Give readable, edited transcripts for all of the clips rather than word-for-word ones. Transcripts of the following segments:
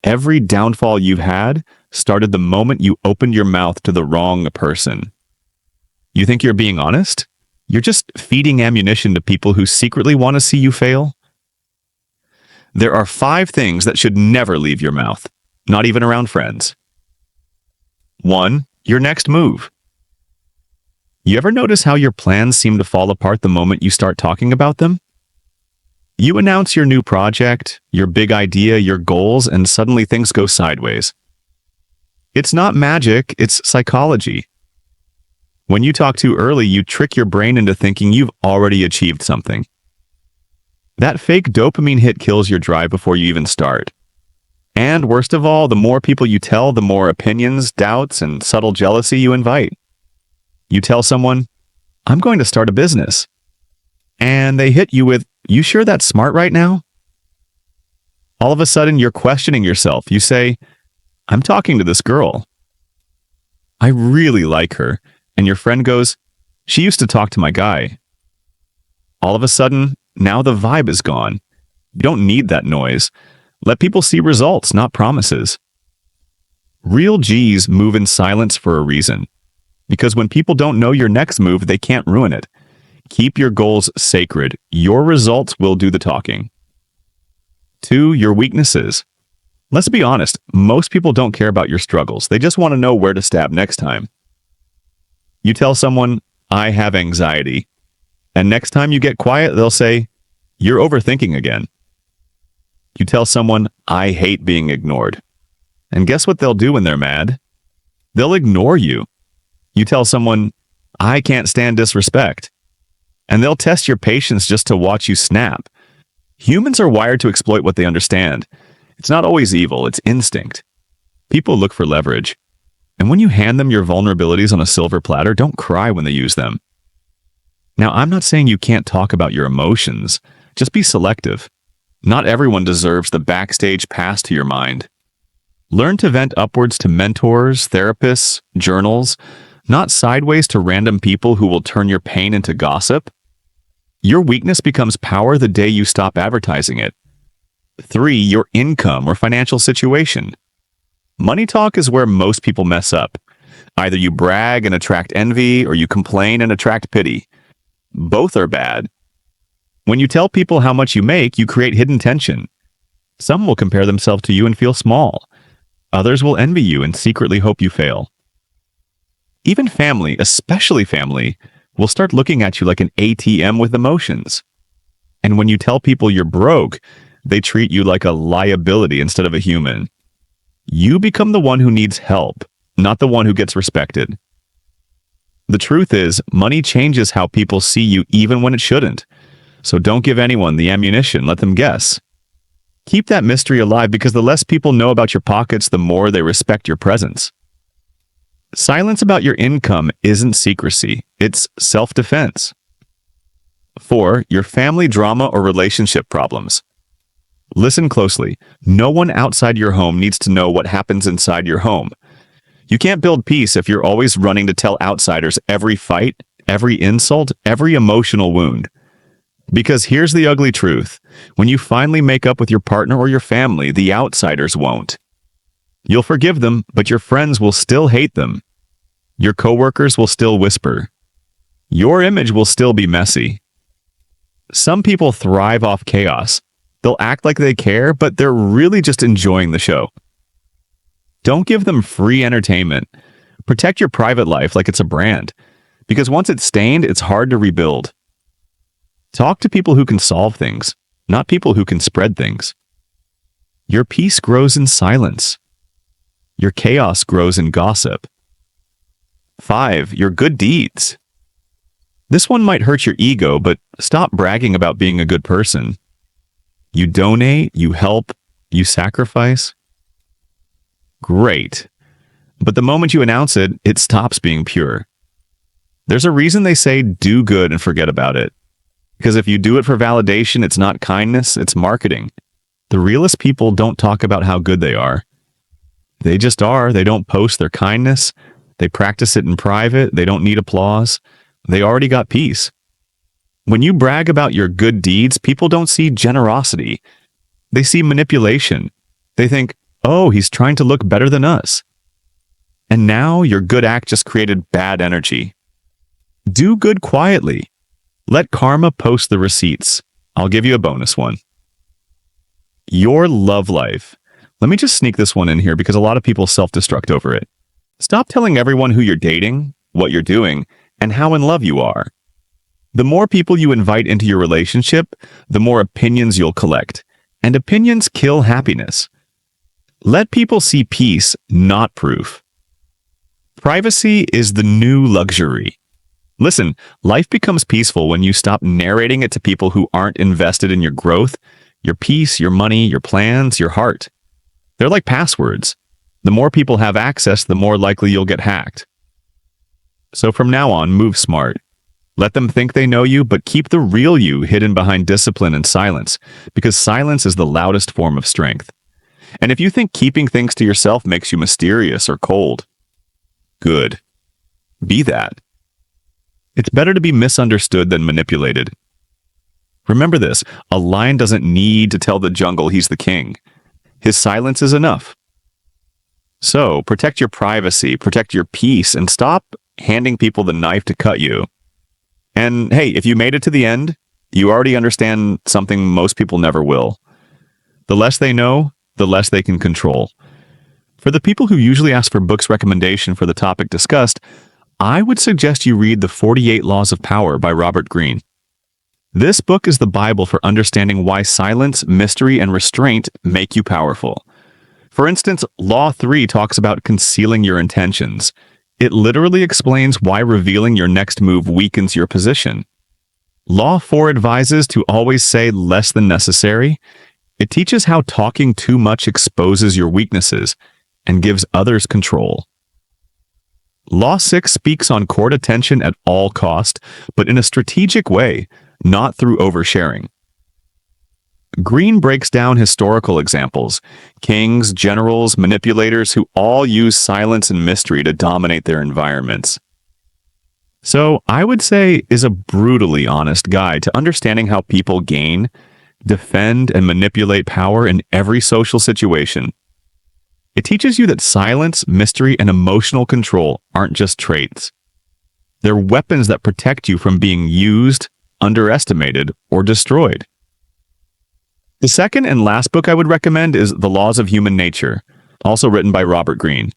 every downfall you've had started the moment you opened your mouth to the wrong person. You think you're being honest? You're just feeding ammunition to people who secretly want to see you fail. There are 5 things that should never leave your mouth, not even around friends. 1. Your next move. You ever notice how your plans seem to fall apart the moment you start talking about them? You announce your new project, your big idea, your goals, and suddenly things go sideways. It's not magic, it's psychology. When you talk too early, you trick your brain into thinking you've already achieved something. That fake dopamine hit kills your drive before you even start. And worst of all, the more people you tell, the more opinions, doubts, and subtle jealousy you invite. You tell someone, "I'm going to start a business." And they hit you with, "You sure that's smart right now?" All of a sudden, you're questioning yourself. You say, "I'm talking to this girl. I really like her." And your friend goes, "She used to talk to my guy." All of a sudden, now the vibe is gone. You don't need that noise. Let people see results, not promises. Real G's move in silence for a reason. Because when people don't know your next move, they can't ruin it. Keep your goals sacred. Your results will do the talking. 2. Your weaknesses. Let's be honest, most people don't care about your struggles. They just want to know where to stab next time. You tell someone, "I have anxiety." And next time you get quiet, they'll say, "You're overthinking again." You tell someone, "I hate being ignored." And guess what they'll do when they're mad? They'll ignore you. You tell someone, "I can't stand disrespect." And they'll test your patience just to watch you snap. Humans are wired to exploit what they understand. It's not always evil, it's instinct. People look for leverage. And when you hand them your vulnerabilities on a silver platter, don't cry when they use them. Now, I'm not saying you can't talk about your emotions. Just be selective. Not everyone deserves the backstage pass to your mind. Learn to vent upwards to mentors, therapists, journals, not sideways to random people who will turn your pain into gossip. Your weakness becomes power the day you stop advertising it. 3. Your income or financial situation. Money talk is where most people mess up. Either you brag and attract envy, or you complain and attract pity. Both are bad. When you tell people how much you make, you create hidden tension. Some will compare themselves to you and feel small. Others will envy you and secretly hope you fail. Even family, especially family, will start looking at you like an ATM with emotions. And when you tell people you're broke, they treat you like a liability instead of a human. You become the one who needs help, not the one who gets respected. The truth is, money changes how people see you even when it shouldn't. So don't give anyone the ammunition, let them guess. Keep that mystery alive because the less people know about your pockets, the more they respect your presence. Silence about your income isn't secrecy, it's self-defense. 4. Your family drama or relationship problems. Listen closely. No one outside your home needs to know what happens inside your home. You can't build peace if you're always running to tell outsiders every fight, every insult, every emotional wound. Because here's the ugly truth. When you finally make up with your partner or your family, the outsiders won't. You'll forgive them, but your friends will still hate them. Your coworkers will still whisper. Your image will still be messy. Some people thrive off chaos. They'll act like they care, but they're really just enjoying the show. Don't give them free entertainment. Protect your private life like it's a brand. Because once it's stained, it's hard to rebuild. Talk to people who can solve things, not people who can spread things. Your peace grows in silence. Your chaos grows in gossip. 5. Your good deeds. This one might hurt your ego, but stop bragging about being a good person. You donate, you help, you sacrifice. Great. But the moment you announce it, it stops being pure. There's a reason they say do good and forget about it. Because if you do it for validation, it's not kindness, it's marketing. The realest people don't talk about how good they are. They just are. They don't post their kindness. They practice it in private. They don't need applause. They already got peace. When you brag about your good deeds, people don't see generosity. They see manipulation. They think, oh, he's trying to look better than us. And now your good act just created bad energy. Do good quietly. Let karma post the receipts. I'll give you a bonus one. Your love life. Let me just sneak this one in here because a lot of people self-destruct over it. Stop telling everyone who you're dating, what you're doing, and how in love you are. The more people you invite into your relationship, the more opinions you'll collect. And opinions kill happiness. Let people see peace, not proof. Privacy is the new luxury. Listen, life becomes peaceful when you stop narrating it to people who aren't invested in your growth, your peace, your money, your plans, your heart. They're like passwords. The more people have access, the more likely you'll get hacked. So from now on, move smart. Let them think they know you, but keep the real you hidden behind discipline and silence, because silence is the loudest form of strength. And if you think keeping things to yourself makes you mysterious or cold, good. Be that. It's better to be misunderstood than manipulated. Remember this, a lion doesn't need to tell the jungle he's the king. His silence is enough. So, protect your privacy, protect your peace, and stop handing people the knife to cut you. And hey, if you made it to the end, you already understand something most people never will. The less they know, the less they can control. For the people who usually ask for books recommendation for the topic discussed, I would suggest you read The 48 Laws of Power by Robert Greene. This book is the Bible for understanding why silence, mystery, and restraint make you powerful. For instance, Law 3 talks about concealing your intentions. It literally explains why revealing your next move weakens your position. Law 4 advises to always say less than necessary. It teaches how talking too much exposes your weaknesses and gives others control. Law 6 speaks on court attention at all cost, but in a strategic way, not through oversharing. Greene breaks down historical examples, kings, generals, manipulators who all use silence and mystery to dominate their environments. So, I would say is a brutally honest guide to understanding how people gain, defend, and manipulate power in every social situation. It teaches you that silence, mystery, and emotional control aren't just traits. They're weapons that protect you from being used, underestimated, or destroyed. The second and last book I would recommend is The Laws of Human Nature, also written by Robert Greene.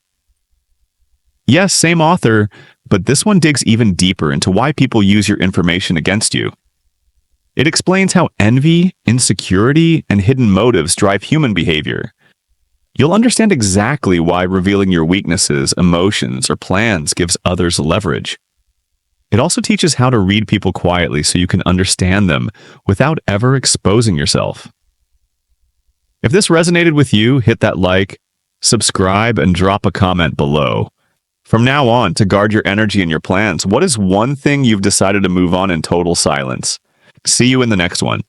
Yes, same author, but this one digs even deeper into why people use your information against you. It explains how envy, insecurity, and hidden motives drive human behavior. You'll understand exactly why revealing your weaknesses, emotions, or plans gives others leverage. It also teaches how to read people quietly so you can understand them without ever exposing yourself. If this resonated with you, hit that like, subscribe, and drop a comment below. From now on, to guard your energy and your plans, what is one thing you've decided to move on in total silence? See you in the next one.